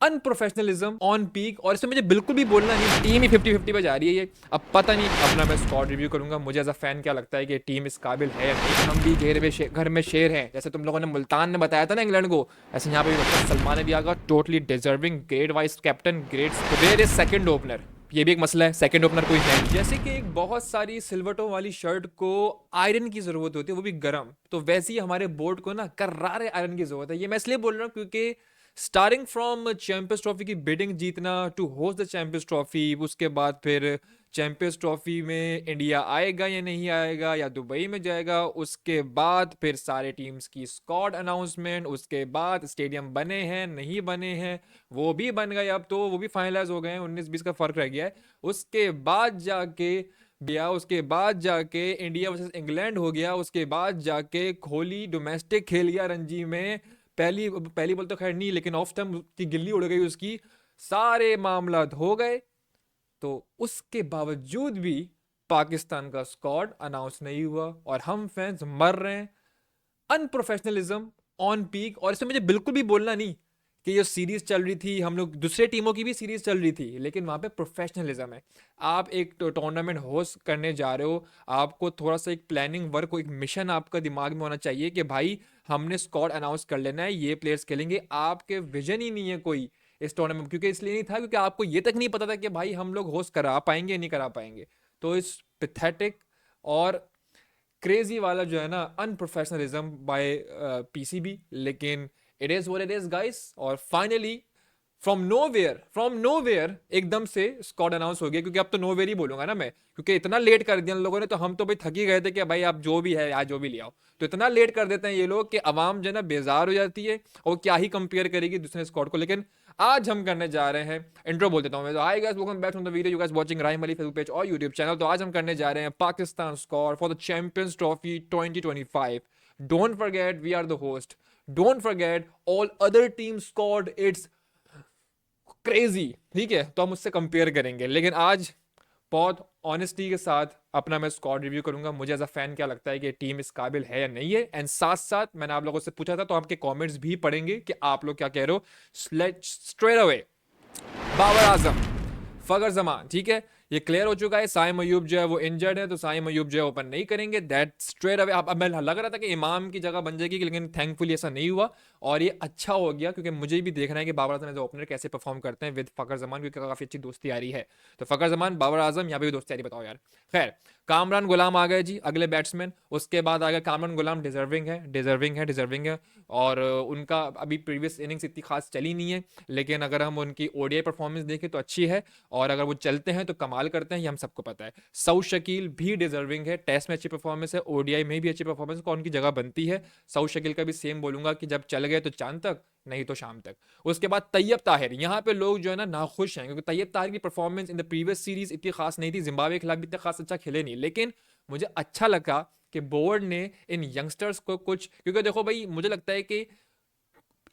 Unprofessionalism on peak. और इसमें मुझे बिल्कुल भी बोलना नहीं, टीम ही 50-50 पे जा रही है ये। अब पता नहीं, अपना मैं स्क्वाड रिव्यू करूंगा, मुझे एज अ फैन क्या लगता है कि टीम इस काबिल है या नहीं। हम भी घर में शेर हैं, जैसे तुम लोगों ने मुल्तान में बताया था ना इंग्लैंड को, ऐसे यहाँ पे भी लगता है सलमान ने भी Agha totally deserving, great vice captain, great where is second opener. ये भी एक मसला है, सेकंड ओपनर कोई है नहीं। जैसे कि एक बहुत सारी सिल्वटों वाली शर्ट को आयरन की जरूरत होती है, वो भी गर्म, तो वैसे ही हमारे बोर्ड को ना कर्रारे आयरन की जरूरत है। ये मैं इसलिए बोल रहा हूँ क्योंकि स्टार्टिंग फ्रॉम चैंपियंस ट्रॉफी की बिडिंग जीतना to host the champions trophy, उसके बाद फिर चैंपियंस ट्रॉफी में इंडिया आएगा या नहीं आएगा या दुबई में जाएगा, उसके बाद फिर सारे टीम्स की स्क्वाड अनाउंसमेंट, उसके बाद स्टेडियम बने हैं नहीं बने हैं, वो भी बन गए, अब तो वो भी फाइनलाइज हो गए हैं, 19-20 का फर्क रह गया है। उसके बाद जाके गया, उसके बाद जाके इंडिया वर्सेस इंग्लैंड हो गया, उसके बाद जाके कोहली डोमेस्टिक खेल गया रणजी में, पहली पहली बॉल तो खैर नहीं, लेकिन ऑफ स्टंप की गिल्ली उड़ गई उसकी, सारे मामला हो गए। तो उसके बावजूद भी पाकिस्तान का स्क्वाड अनाउंस नहीं हुआ और हम फैंस मर रहे हैं। Unprofessionalism on peak. और इसमें मुझे बिल्कुल भी बोलना नहीं कि ये सीरीज चल रही थी, हम लोग दूसरे टीमों की भी सीरीज चल रही थी, लेकिन वहां पे प्रोफेशनलिज्म है। आप एक टूर्नामेंट होस्ट करने जा रहे हो, आपको थोड़ा सा एक प्लानिंग वर्क, एक मिशन आपका दिमाग में होना चाहिए कि भाई हमने स्क्वाड अनाउंस कर लेना है, ये प्लेयर्स खेलेंगे। आपके विजन ही नहीं है कोई इस टूर्नामेंट, क्योंकि इसलिए नहीं था क्योंकि आपको ये तक नहीं पता था कि भाई हम लोग होस्ट करा पाएंगे नहीं करा पाएंगे। तो इस पैथेटिक और क्रेजी वाला जो है ना अनप्रोफेशनलिज्म बाय पीसीबी, लेकिन it is what it is guys. और फाइनली फ्रॉम नोवेयर एकदम से स्क्वाड अनाउंस हो गया, क्योंकि अब तो नोवेयर ही बोलूंगा ना मैं, क्योंकि इतना लेट कर दिया इन लोगों ने, तो हम तो भाई थक ही गए थे कि भाई आप जो भी है यार जो भी ले आओ। तो इतना लेट कर देते हैं ये लोग कि आवाम जो है ना बेजार हो जाती है, और क्या ही कंपेयर करेगी दूसरे स्क्वाड को। लेकिन आज हम करने जा रहे हैं, इंट्रो बोल देता हूं मैं, तो hi guys, welcome back to the video, you guys watching Raim Ali Facebook page और यूट्यूब चैनल। तो आज हम करने जा रहे हैं Pakistan squad for the champions trophy 2025। Don't forget we are the host, don't forget all other team squad it's crazy, ठीक है। तो हम उससे कंपेयर करेंगे, लेकिन आज बहुत ऑनेस्टी के साथ अपना मैं स्क्वाड रिव्यू करूंगा, मुझे एज अ फैन क्या लगता है कि टीम इस काबिल है या नहीं है। एंड साथ साथ मैंने आप लोगों से पूछा था, तो आपके कमेंट्स भी पढ़ेंगे कि आप लोग क्या कह रहे हो। स्ट्रेट अवे बाबर आजम, फगर जमान, ठीक है, ये क्लियर हो चुका है। साइम अयूब जो है वो इंजर्ड है, तो साइम अयूब जो है ओपन नहीं करेंगे, दैट स्ट्रेट अवे। अब मैं लग रहा था कि इमाम की जगह बन जाएगी, लेकिन थैंकफुली ऐसा नहीं हुआ, और ये अच्छा हो गया, क्योंकि मुझे भी देखना है कि बाबर आजम एज ओपनर कैसे परफॉर्म करते हैं विद फकर जमान, क्योंकि काफी अच्छी दोस्ती आ रही है। तो फकर जमान, बाबर आजम, यहाँ पे भी दोस्ती आ रही, बताओ यार। खैर, कामरान गुलाम आ गए जी अगले बैट्समैन। उसके बाद आ गया कामरान गुलाम, डिजर्विंग है, डिजर्विंग है, डिजर्विंग है। और उनका अभी प्रीवियस इनिंग्स इतनी खास चली नहीं है, लेकिन अगर हम उनकी ओडीआई परफॉर्मेंस देखें तो अच्छी है, और अगर वो चलते हैं तो कमाल करते हैं, ये हम सबको पता है। सऊद शकील भी डिजर्विंग है, टेस्ट में अच्छी परफॉर्मेंस है, ओडीआई में भी अच्छी परफॉर्मेंस, कौन की जगह बनती है। सऊद शकील का भी सेम बोलूंगा कि जब चल गए तो चांद तक, नहीं तो शाम तक। उसके बाद तैयब ताहिर, यहाँ पे लोग जो है ना नाखुश हैं, क्योंकि तैयब ताहिर की performance in the previous series इतनी खास नहीं थी, जिम्बाब्वे के खिलाफ भी इतना खास अच्छा खेले नहीं, लेकिन मुझे अच्छा लगा कि बोर्ड ने इन यंगस्टर्स को कुछ, क्योंकि देखो भाई मुझे लगता है कि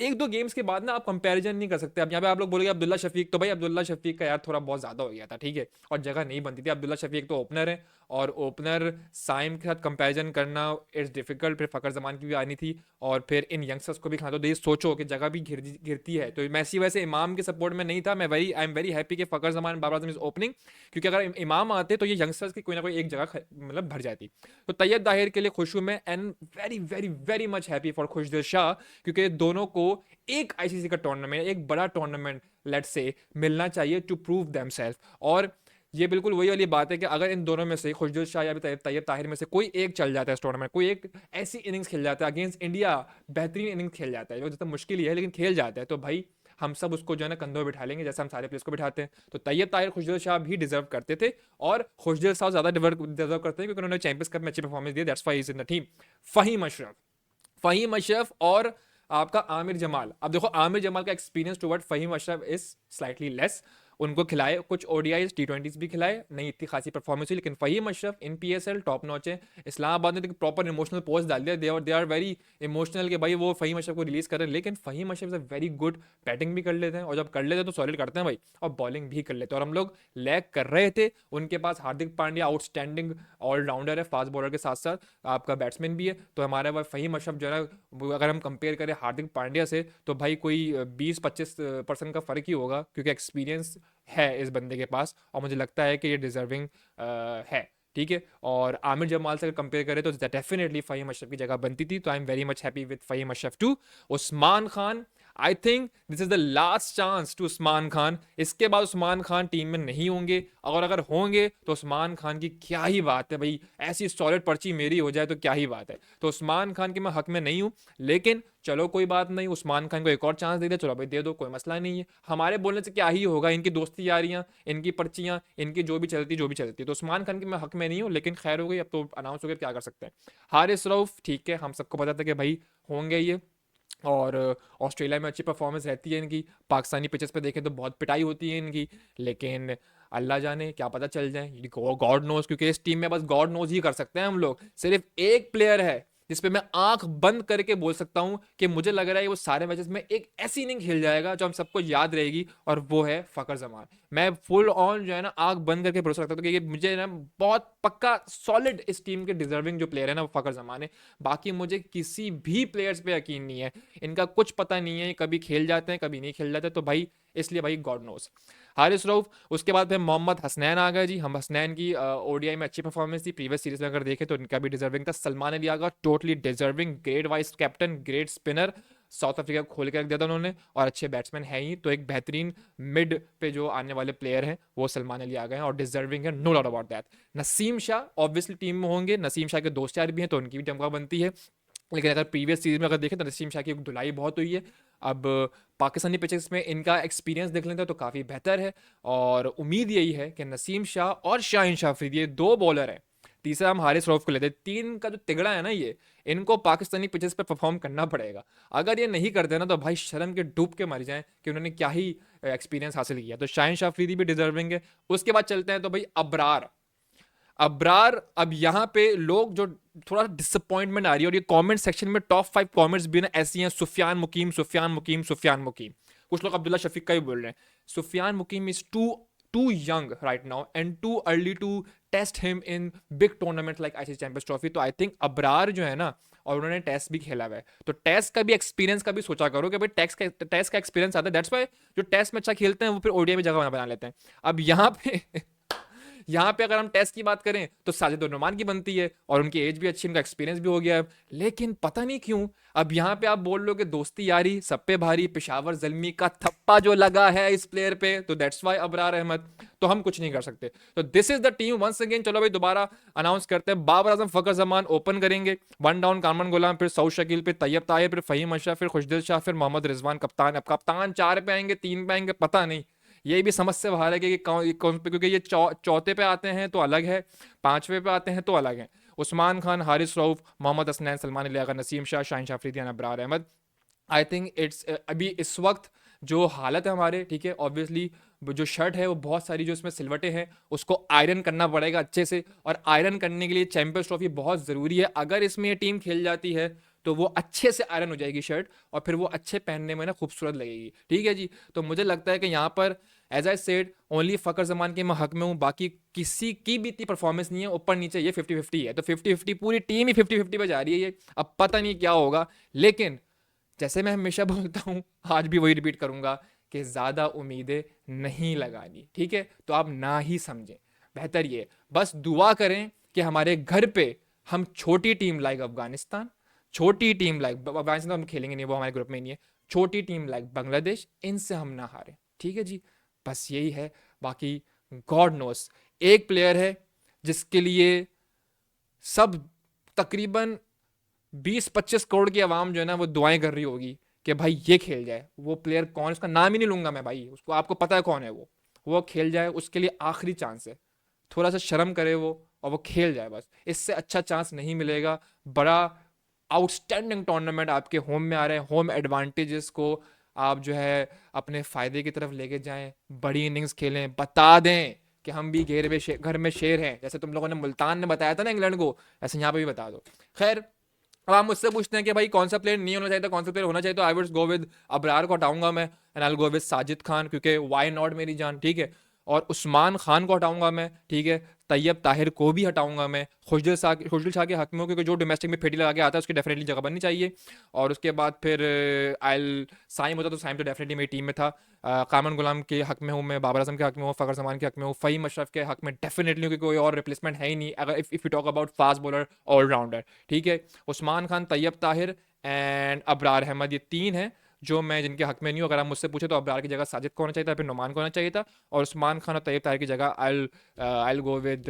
एक दो गेम्स के बाद ना आप कंपैरिजन नहीं कर सकते। अब यहाँ पे आप लोग बोलोगे अब्दुल्ला शफीक, तो भाई अब्दुल्ला शफीक का यार थोड़ा बहुत ज्यादा हो गया था, ठीक है, और जगह नहीं बनती थी। अब्दुल्ला शफीक तो ओपनर है, और ओपनर साइम के साथ कंपैरिजन करना इट्स डिफिकल्ट। फिर फकर जमान की भी आनी थी, और फिर इन यंगस्टर्स को भी खाना, तो ये सोचो कि जगह भी गिरती है। तो मैसी वैसे इमाम के सपोर्ट में नहीं था मैं, आई एम वेरी हैप्पी कि फकर जमान बाबर आजम इज ओपनिंग, क्योंकि अगर इमाम आते तो ये यंगस्टर्स की कोई ना कोई एक जगह मतलब भर जाती। तो तैयब ताहिर के लिए खुश हूं मैं, and very very very much happy for Khushdil Shah, क्योंकि दोनों को एक आईसीसी का टूर्नामेंट, एक बड़ा टूर्नामेंट लेट से मिलना चाहिए टू प्रूव देमसेल्फ। और ये बिल्कुल वही वाली बात है कि अगर इन दोनों में से खुशदिल शाह या तैयब ताहिर में से कोई एक चल जाता है इस टूर्नामेंट, कोई एक ऐसी इनिंग्स खेल जाता है अगेंस्ट इंडिया, बेहतरीन इनिंग्स खेल जाता है, जो जितना मुश्किल ही है लेकिन खेल जाता है, तो भाई हम सब उसको जो है ना कंधों में बिठा लेंगे, जैसे हम सारे प्लेयर्स को बिठाते हैं। तो तैयब ताहिर खुशदिल शाह भी डिजर्व करते थे, और खुशदिल शाह ज्यादा डिजर्व करते हैं क्योंकि उन्होंने चैंपियंस कप में अच्छी परफॉर्मेंस दी, that's why is in the team. Faheem Ashraf, Faheem Ashraf और आपका आमिर जमाल। अब देखो आमिर जमाल का experience toward Faheem Ashraf is slightly less, उनको खिलाए, कुछ ओडीआईज टी20 भी खिलाए, नहीं इतनी खासी परफॉर्मेंस हुई, लेकिन Faheem Ashraf in PSL top notch है। इस्लामाबाद ने तो प्रॉपर इमोशनल पोस्ट डाल दिया, दे आर वेरी इमोशनल, कि भाई वो फ़हीम अशरफ को रिलीज कर रहे हैं, लेकिन Faheem Ashraf is a very good, batting भी कर लेते हैं, और जब कर लेते हैं तो सॉलिड करते हैं भाई, और बॉलिंग भी कर लेते हैं। और हम लोग लैग कर रहे थे, उनके पास हार्दिक पांड्या आउटस्टैंडिंग ऑलराउंडर है, फास्ट बॉलर के साथ साथ आपका बैट्समैन भी है, तो हमारे भाई फ़हीम अशरफ जो है ना, अगर हम कंपेयर करें हार्दिक पांड्या से, तो भाई कोई 20-25% का फ़र्क ही होगा, क्योंकि एक्सपीरियंस है इस बंदे के पास, और मुझे लगता है कि ये डिजर्विंग है, ठीक है। और आमिर जमाल से अगर कंपेयर करें तो डेफिनेटली फ़हीम अशरफ की जगह बनती थी, तो I am very much happy with Faheem Ashraf too. Usman Khan, I think this is the last chance to Usman Khan, इसके बाद उस्मान खान टीम में नहीं होंगे, और अगर होंगे तो उस्मान खान की क्या ही बात है भाई, ऐसी सॉलिड पर्ची मेरी हो जाए तो क्या ही बात है। तो उस्मान खान के मैं हक में नहीं हूं, लेकिन चलो कोई बात नहीं, उस्मान खान को एक और चांस दे दे, चलो भाई दे दो, कोई मसला नहीं है, हमारे बोलने से क्या ही होगा, इनकी दोस्ती यारियां, इनकी पर्चियां, इनकी जो भी चलती है, तो उस्मान खान के मैं हक में नहीं हूँ, लेकिन खैर हो गई, अब तो अनाउंस हो गया, क्या कर सकते हैं। हारिस रऊफ ठीक है, हम सबको पता था कि भाई होंगे ये, और ऑस्ट्रेलिया में अच्छी परफॉर्मेंस रहती है इनकी, पाकिस्तानी पिचेस पे देखें तो बहुत पिटाई होती है इनकी, लेकिन अल्लाह जाने क्या पता चल जाए, गॉड नोज, क्योंकि इस टीम में बस गॉड नोज ही कर सकते हैं हम लोग। सिर्फ एक प्लेयर है जिसपे मैं आंख बंद करके बोल सकता हूं कि मुझे लग रहा है वो सारे मैचेस में एक ऐसी इनिंग खेल जाएगा जो हम सबको याद रहेगी, और वो है फकर जमान। मैं फुल ऑन जो है ना आंख बंद करके भरोसा रखता हूँ, क्योंकि मुझे ना बहुत पक्का सॉलिड इस टीम के डिजर्विंग जो प्लेयर है ना वो फकर जमान है। बाकी मुझे किसी भी प्लेयर्स पे यकीन नहीं है, इनका कुछ पता नहीं है, कभी खेल जाते हैं कभी नहीं खेल जाते, तो भाई इसलिए भाई गॉड नोस। हारिस रऊफ, उसके बाद फिर मोहम्मद हसनैन आ गए जी। हम हसनैन की ओडीआई में अच्छी परफॉर्मेंस थी, प्रीवियस सीरीज में अगर देखें तो इनका भी डिजर्विंग था। Salman Ali Agha totally deserving, great vice captain, great spinner, South Africa को खोल के रख दिया था उन्होंने, और अच्छे बैट्समैन है ही, तो एक बेहतरीन मिड पे जो आने वाले प्लेयर हैं वो सलमान अली आ गए हैं, और डिजर्विंग है, no doubt about that. Naseem Shah obviously team में होंगे, नसीम शाह के दोस्त यार भी हैं, तो उनकी भी जमका बनती है, लेकिन अगर प्रीवियस सीरीज में अगर देखें तो नसीम शाह की धुलाई बहुत हुई है। अब पाकिस्तानी पिचेस में इनका एक्सपीरियंस देख लेते हैं तो काफ़ी बेहतर है, और उम्मीद यही है कि नसीम शाह और शाहीन शाह अफरीदी, ये दो बॉलर हैं, तीसरा हम हारिस रऊफ को लेते हैं, तीन का जो तिगड़ा है ना ये, इनको पाकिस्तानी पिचेस पर परफॉर्म करना पड़ेगा। अगर ये नहीं करते ना तो भाई शर्म के डूब के मर जाएं कि उन्होंने क्या ही एक्सपीरियंस हासिल किया। तो शाहीन शाह अफरीदी भी डिजर्विंग है। उसके बाद चलते हैं तो भाई अबरार। अबरार, अब यहाँ पे लोग जो थोड़ा डिसअपॉइंटमेंट आ रही है, और ये कमेंट सेक्शन में टॉप 5 कमेंट्स भी ना ऐसी हैं, सुफियान मुकीम, सुफियान मुकीम, सुफियान मुकीम, कुछ लोग अब्दुल्ला शफीक का ही बोल रहे हैं। Sufiyan Muqeem is too young right now and too early to test him in big tournament like ICC champions trophy. तो आई थिंक अबरार जो है ना, और उन्होंने टेस्ट भी खेला हुआ है, तो टेस्ट का भी एक्सपीरियंस का भी सोचा करो कि भाई टेस्ट का एक्सपीरियंस आता है, दैट्स वाई जो टेस्ट में अच्छा खेलते हैं वो फिर ओडीआई में जगह बना लेते हैं। अब यहाँ पे यहाँ पे अगर हम टेस्ट की बात करें तो साजिद नुमान की बनती है, और उनकी एज भी अच्छी, उनका एक्सपीरियंस भी हो गया है, लेकिन पता नहीं क्यों अब यहाँ पे आप बोल लो कि दोस्ती यारी सब पे भारी, पेशावर जल्मी का थप्पा जो लगा है इस प्लेयर पे, तो दैट्स वाई अबरार अहमद, तो हम कुछ नहीं कर सकते। तो this is the team once again. चलो भाई दोबारा अनाउंस करते हैं। बाबर आजम, फकर जमान ओपन करेंगे, वन डाउन कामरान गुलाम, फिर सऊद शकील, फिर तैयब ताहिर, फिर फहीम अशरफ, फिर खुशदिल शाह, फिर मोहम्मद रिजवान कप्तान। अब कप्तान 4 पे आएंगे 3 पे आएंगे पता नहीं, ये भी समझ से बाहर है कि कौन पे, क्योंकि ये चौथे पे आते हैं तो अलग है, 5वें पे आते हैं तो अलग है। Usman Khan, Haris Rauf, Mohammad Hasnain, Salman Ali Agha, Naseem Shah, Shaheen Shah Afridi, Abrar Ahmed. I think it's अभी इस वक्त जो हालत है हमारे, ठीक है, ऑब्वियसली जो शर्ट है वो बहुत सारी जो इसमें सिलवटें हैं उसको आयरन करना पड़ेगा अच्छे से, और आयरन करने के लिए चैंपियंस ट्रॉफी बहुत ज़रूरी है। अगर इसमें ये टीम खेल जाती है तो वो अच्छे से आयरन हो जाएगी शर्ट, और फिर वो अच्छे पहनने में ना खूबसूरत लगेगी, ठीक है जी। तो मुझे लगता है कि यहाँ पर as I said only Fakhar Zaman के मैं हक में हूँ, बाकी किसी की भी इतनी परफॉर्मेंस नहीं है, ऊपर नीचे ये 50-50 है, तो 50-50 पूरी टीम ही 50-50 पे जा रही है ये। अब पता नहीं क्या होगा, लेकिन जैसे मैं हमेशा बोलता हूँ, आज भी वही रिपीट करूंगा कि ज़्यादा उम्मीदें नहीं लगानी, ठीक है, तो आप ना ही समझें, बेहतर ये बस दुआ करें कि हमारे घर पे हम छोटी टीम लाइक अफगानिस्तान, छोटी टीम लाइक अफगानिस्तान हम खेलेंगे नहीं, वो हमारे ग्रुप में नहीं है, छोटी टीम लाइक बांग्लादेश, इनसे हम ना हारें, ठीक है जी। बस यही है, बाकी गॉड नोस एक प्लेयर है जिसके लिए सब तकरीबन 20-25 करोड़ की आवाम जो है ना वो दुआएं कर रही होगी कि भाई ये खेल जाए। वो प्लेयर कौन, उसका नाम ही नहीं लूंगा मैं भाई, उसको आपको पता है कौन है वो खेल जाए, उसके लिए आखिरी चांस है, थोड़ा सा शर्म करे वो और वो खेल जाए, बस इससे अच्छा चांस नहीं मिलेगा। बड़ा आउटस्टैंडिंग टूर्नामेंट आपके होम में आ रहे हैं, होम एडवांटेजेस को आप जो है अपने फ़ायदे की तरफ लेके जाएं, बड़ी इनिंग्स खेलें, बता दें कि हम भी घर में शेर हैं, जैसे तुम लोगों ने मुल्तान में बताया था ना इंग्लैंड को, ऐसे यहाँ पे भी बता दो। खैर, अब आप मुझसे पूछते हैं कि भाई कौन सा प्लेयर नहीं होना चाहिए था, कौन सा प्लेयर होना चाहिए, तो I would go with Abrar को हटाऊंगा मैं, and I go with Sajid Khan, क्योंकि वाई नॉट मेरी जान, ठीक है। और उस्मान खान को हटाऊंगा मैं, ठीक है। तैयब ताहिर को भी हटाऊंगा मैं, खुशदिल शाह के हक में हो, क्योंकि जो डोमेस्टिक में फेटी लगा के आता है उसकी डेफिनेटली जगह बननी चाहिए। और उसके बाद फिर आयल साइम होता तो साइम तो डेफिनेटली मेरी टीम में था। कामन गुलाम के हक में हूँ मैं, बाबर आजम के हक में हूँ, फ़खर जमान के हक में हूँ, फ़हीम अशरफ के हक में डेफिनेटली, क्योंकि कोई और रिप्लेसमेंट है ही नहीं अगर if you talk about fast bowler allrounder, ठीक है। उस्मान खान, तैयब ताहिर एंड अबरार अहमद, ये तीन हैं जो मैं जिनके हक में नहीं हूँ। अगर आप मुझसे पूछे तो अबरार की जगह साजिद को होना चाहिए था, फिर नुमान को होना चाहिए था, और उस्मान खान और तैयब ताहिर की जगह I go with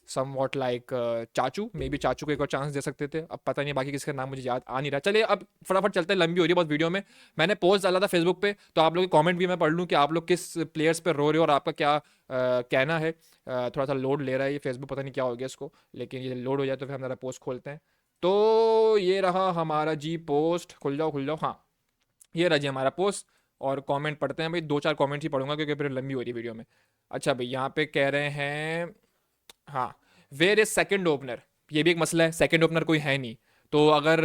somewhat like चाचू, मे बी चाचू को एक और चांस दे सकते थे। अब पता नहीं बाकी किसका नाम मुझे याद आ नहीं रहा। चलिए अब फटाफट चलते हैं, लंबी हो रही है बहुत वीडियो में। मैंने पोस्ट डाला था फेसबुक पे, तो आप लोग के कमेंट भी मैं पढ़ लूँ कि आप लोग किस प्लेयर्स पे रो रहे हो और आपका क्या कहना है। थोड़ा सा लोड ले रहा है ये फेसबुक, पता नहीं क्या हो गया इसको, लेकिन ये लोड हो जाए तो फिर हम ज़रा पोस्ट खोलते हैं। तो ये रहा हमारा जी पोस्ट, खुल जाओ, हाँ ये रहा जी हमारा पोस्ट। और कमेंट पढ़ते हैं भाई, दो चार कमेंट ही पढ़ूंगा क्योंकि फिर लंबी हो रही है वीडियो में। अच्छा भाई, यहाँ पे कह रहे हैं, हाँ, वेयर इज सेकंड ओपनर, ये भी एक मसला है, सेकंड ओपनर कोई है नहीं। तो अगर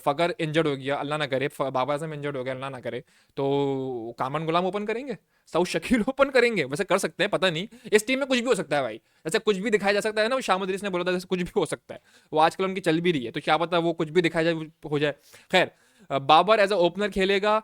फ़कर इंजर्ड हो गया, अल्लाह ना करे, बाबर आजम इंजर्ड हो गया, अल्लाह ना करे, तो कामन गुलाम ओपन करेंगे, सऊद शकील ओपन करेंगे, वैसे कर सकते हैं, पता नहीं, इस टीम में कुछ भी हो सकता है भाई। जैसे कुछ भी दिखाया जा सकता है ना, वो शाह मदरीस ने बोला था जैसे कुछ भी हो सकता है, वो आजकल उनकी चल भी रही है, तो क्या पता वो कुछ भी दिखाया जाए हो जाए। खैर, बाबर एज अ ओपनर खेलेगा,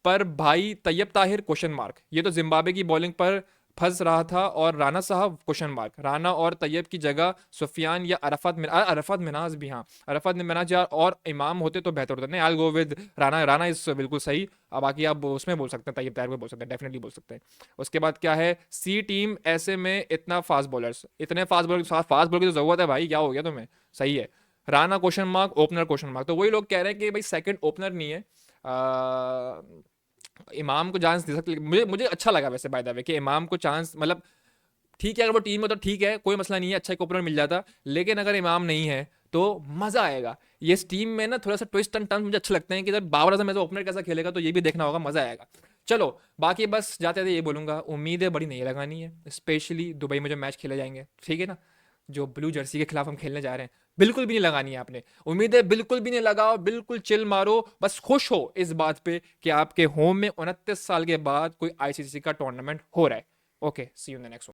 पर भाई तैयब ताहिर क्वेश्चन मार्क, ये तो जिम्बाब्वे की बॉलिंग पर फंस रहा था, और राना साहब क्वेश्चन मार्क, राना और तैयब की जगह सुफियान या अरफत मिनाज भी, हाँ अरफत मिनाज या और इमाम होते तो बेहतर होता। नहीं, I go with Rana, Rana is बिल्कुल सही। अब बाकी आप उसमें बोल सकते हैं, तैयब ताहिर में बोल सकते हैं, डेफिनेटली बोल सकते हैं। उसके बाद क्या है, सी टीम, ऐसे में इतना फास्ट बॉलर्स, इतने फास्ट बॉलर की तो जरूरत है भाई, क्या हो गया तुम्हें, सही है। Rana question mark, opener question mark, तो वही लोग कह रहे हैं कि भाई सेकंड ओपनर नहीं है। इमाम को चांस दे सकते, मुझे मुझे अच्छा लगा वैसे बाय द वे कि इमाम को चांस, मतलब ठीक है अगर वो टीम में तो ठीक है, कोई मसला नहीं है, अच्छा एक ओपनर मिल जाता, लेकिन अगर इमाम नहीं है तो मजा आएगा। ये इस टीम में ना थोड़ा सा ट्विस्ट एंड टर्न मुझे अच्छे लगते हैं कि जब बाबर आजम एज ओपनर कैसा खेलेगा, तो ये भी देखना होगा, मजा आएगा। चलो, बाकी बस जाते थे ये बोलूंगा, उम्मीदें बड़ी नहीं लगानी है, स्पेशली दुबई में जो मैच खेले जाएंगे, ठीक है ना, जो ब्लू जर्सी के खिलाफ हम खेलने जा रहे हैं, बिल्कुल भी नहीं लगानी है आपने उम्मीदें, बिल्कुल भी नहीं लगाओ, बिल्कुल चिल मारो, बस खुश हो इस बात पे कि आपके होम में 29 साल के बाद कोई आईसीसी का टूर्नामेंट हो रहा है। Okay, see you in the next.